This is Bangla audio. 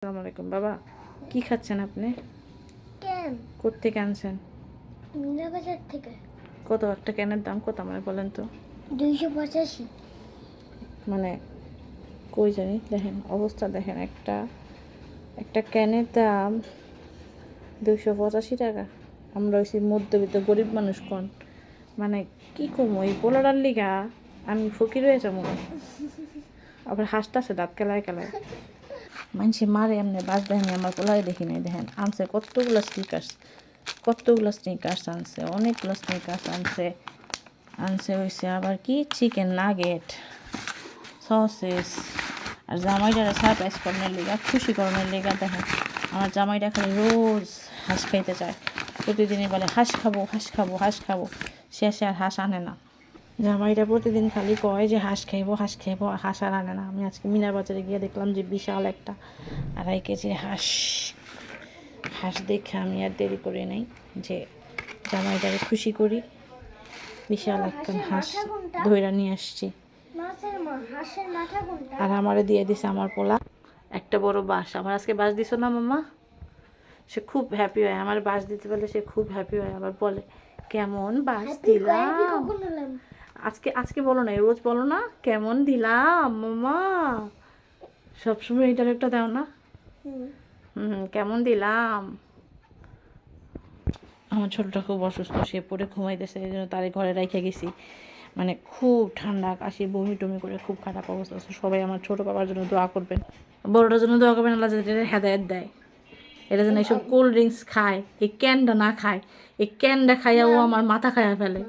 আসসালামু আলাইকুম বাবা, কি খাচ্ছেন আপনি? ক্যান কোত্থেকে আনছেন? মিনা বাজার থেকে। কত একটা ক্যানের দাম কত আমায় বলেন তো? 285। মানে কই জানি, দেখেন অবস্থা দেখেন, একটা একটা ক্যানের দাম 285 টাকা। আমরা হইছি মধ্যবিত্ত গরিব মানুষ কোন, মানে কি কম ওই পোলারার লিগা আমি ফকির হয়ে যাবো। আবার হাসতেছে দাঁত কেলায় কেলায়। মানুষে মারে এমনি বাস দেখেনি, আমার পোলারে দেখি নাই। দেখেন আনছে কতগুলো স্নিকার্স আনছে, অনেকগুলো স্নিকার্স আনছে। হয়েছে আবার কি চিকেন নাগেট, সসেস। আর জামাইটারে সারপ্রাইজ করানোর লেগা, খুশি করানোর লেগা দেখেন আমার জামাইটা খালি রোজ হাঁস খাইতে চায়। প্রতিদিনই বলে হাঁস খাবো হাঁস খাবো হাঁস খাবো, শেষে আর হাঁস আনে না। জামাইটা প্রতিদিন খালি কয় যে হাঁস খাইবো হাঁস খাইবো, হাঁস আর আনে না। আমি আজকে মিনা বাজারে গিয়ে দেখলাম যে বিশাল একটা 2.5 কেজির হাঁস দেখে আমি আর দেরি করে নাই, যে জামাইটারে খুশি করি। বিশাল একটা হাঁস ধইরা নিয়ে আসছি। আর আমারে দিয়ে দিছে আমার পোলা একটা বড় বাঁশ। আমার আজকে বাঁশ দিছো না মাম্মা? সে খুব হ্যাপি হয়, আমার বাঁশ দিতে পারলে সে খুব হ্যাপি হয়। আবার বলে কেমন বাঁশ দিলাম। আজকে আজকে বলো না, রোজ বলো না কেমন দিলাম মাম্মা, সবসময় এটার একটা দাও না। কেমন দিলাম। আমার ছোটটা খুব অসুস্থ, সে পড়ে ঘুমাইতেছে, এই জন্য তারে ঘরে রেখে গেছি। মানে খুব ঠান্ডা, কাশি, বমি টমি করে খুব খারাপ অবস্থা। সবাই আমার ছোটো বাবার জন্য দোয়া করবেন, বড়টার জন্য দোয়া করবেন, আল্লাহ যাতে হেদায়েত দেয়। এটা যেন এইসব কোল্ড ড্রিঙ্কস খায়, এই ক্যানটা না খায়। এই ক্যানটা খাইয়া ও আমার মাথা খাইয়া ফেলে।